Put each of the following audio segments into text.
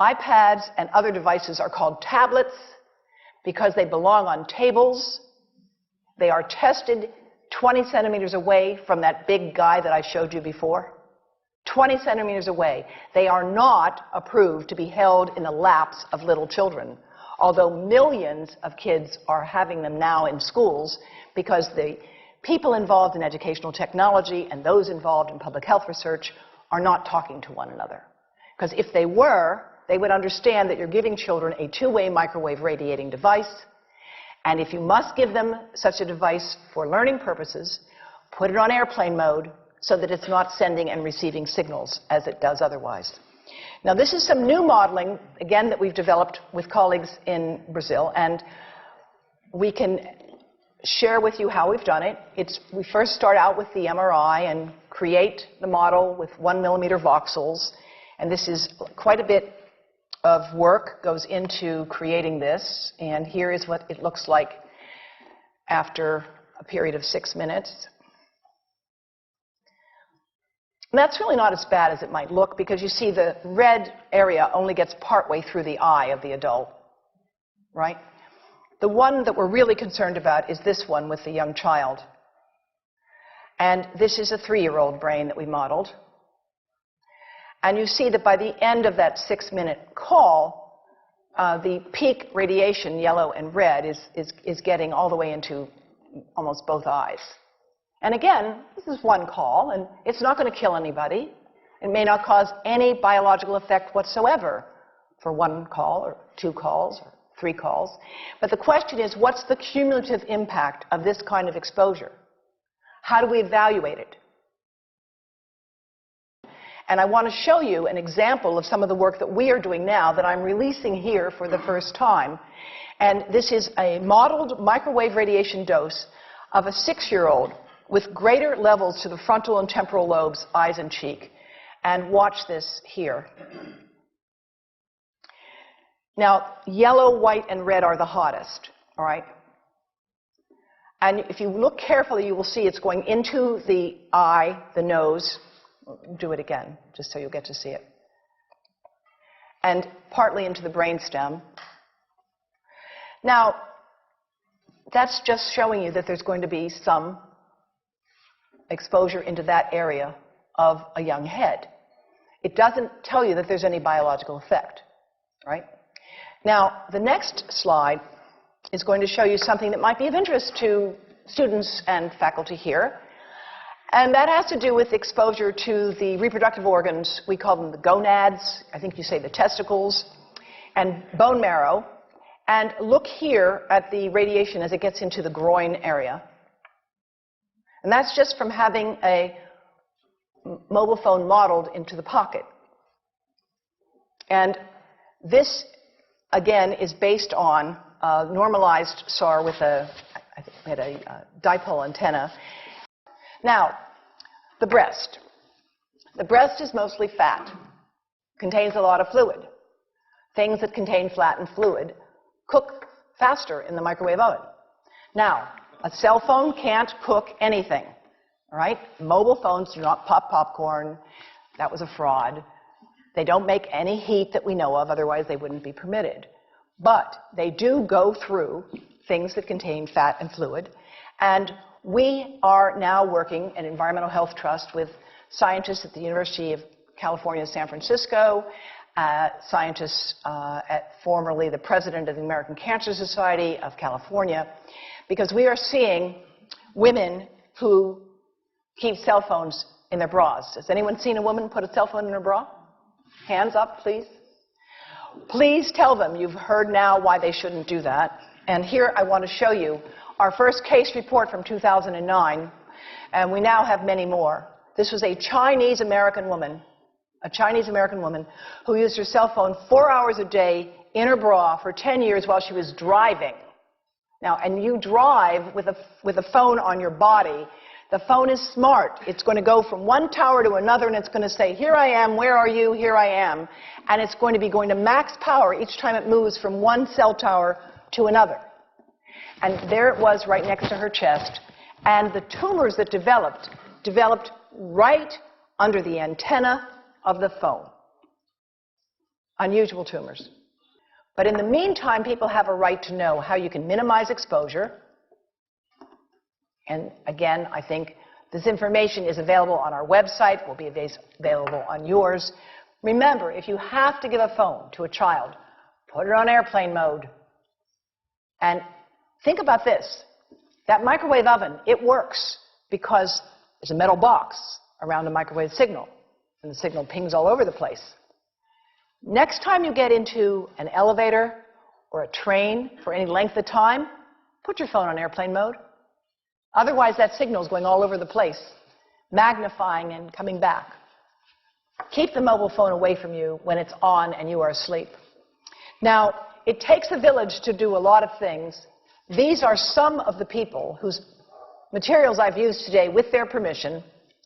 iPads and other devices are called tablets because they belong on tables. They are tested 20 centimeters away from that big guy that I showed you before. 20 centimeters away. They are not approved to be held in the laps of little children, although millions of kids are having them now in schools because the people involved in educational technology and those involved in public health research are not talking to one another. Because if they were, they would understand that you're giving children a two-way microwave radiating device, and if you must give them such a device for learning purposes, put it on airplane mode so that it's not sending and receiving signals as it does otherwise. Now, this is some new modeling, again, that we've developed with colleagues in Brazil, and we can share with you how we've done it. We first start out with the MRI and create the model with 1 millimeter voxels, and this is quite a bit of work goes into creating this, and here is what it looks like after a period of 6 minutes. And that's really not as bad as it might look because you see the red area only gets partway through the eye of the adult, right? The one that we're really concerned about is this one with the young child. And this is a 3-year-old brain that we modeled. And you see that by the end of that 6-minute call, the peak radiation, yellow and red, is getting all the way into almost both eyes. And again, this is one call, and it's not going to kill anybody. It may not cause any biological effect whatsoever for 1 call or 2 calls or 3 calls. But the question is, what's the cumulative impact of this kind of exposure? How do we evaluate it? And I want to show you an example of some of the work that we are doing now that I'm releasing here for the first time. And this is a modeled microwave radiation dose of a 6-year-old with greater levels to the frontal and temporal lobes, eyes and cheek. And watch this here. Now, yellow, white, and red are the hottest, all right? And if you look carefully, you will see it's going into the eye, the nose. Do it again, just so you'll get to see it. And partly into the brainstem. Now, that's just showing you that there's going to be some exposure into that area of a young head. It doesn't tell you that there's any biological effect, right? Now, the next slide is going to show you something that might be of interest to students and faculty here. And that has to do with exposure to the reproductive organs. We call them the gonads. I think you say the testicles. And bone marrow. And look here at the radiation as it gets into the groin area. And that's just from having a mobile phone modeled into the pocket. And this, again, is based on a normalized SAR with a dipole antenna. Now, the breast. The breast is mostly fat, contains a lot of fluid. Things that contain fat and fluid cook faster in the microwave oven. Now, a cell phone can't cook anything, all right? Mobile phones do not pop popcorn. That was a fraud. They don't make any heat that we know of, otherwise they wouldn't be permitted. But they do go through things that contain fat and fluid. And we are now working at Environmental Health Trust with scientists at the University of California, San Francisco, scientists formerly the president of the American Cancer Society of California, because we are seeing women who keep cell phones in their bras. Has anyone seen a woman put a cell phone in her bra? Hands up, please. Please tell them you've heard now why they shouldn't do that. And here I want to show you our first case report from 2009, and we now have many more. This was a Chinese-American woman who used her cell phone 4 hours a day in her bra for 10 years while she was driving. Now, and you drive with a phone on your body. The phone is smart. It's going to go from one tower to another, and it's going to say, here I am, where are you, here I am. And it's going to be going to max power each time it moves from one cell tower to another. And there it was right next to her chest. And the tumors that developed right under the antenna of the phone. unusual tumors. But in the meantime, people have a right to know how you can minimize exposure. And again, I think this information is available on our website, will be available on yours. Remember, if you have to give a phone to a child, put it on airplane mode. And think about this. That microwave oven, it works because there's a metal box around the microwave signal, and the signal pings all over the place. Next time you get into an elevator or a train for any length of time, put your phone on airplane mode. Otherwise, that signal is going all over the place, magnifying and coming back. Keep the mobile phone away from you when it's on and you are asleep. Now, it takes a village to do a lot of things. These are some of the people whose materials I've used today with their permission,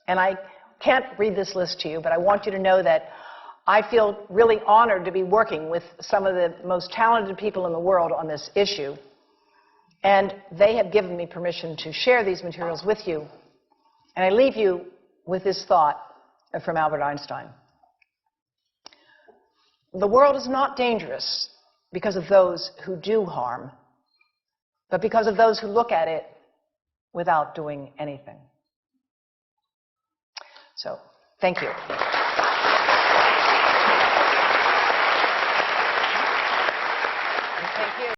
and I can't read this list to you, but I want you to know that I feel really honored to be working with some of the most talented people in the world on this issue. And they have given me permission to share these materials with you. And I leave you with this thought from Albert Einstein. The world is not dangerous because of those who do harm, but because of those who look at it without doing anything. So, thank you. Thank you.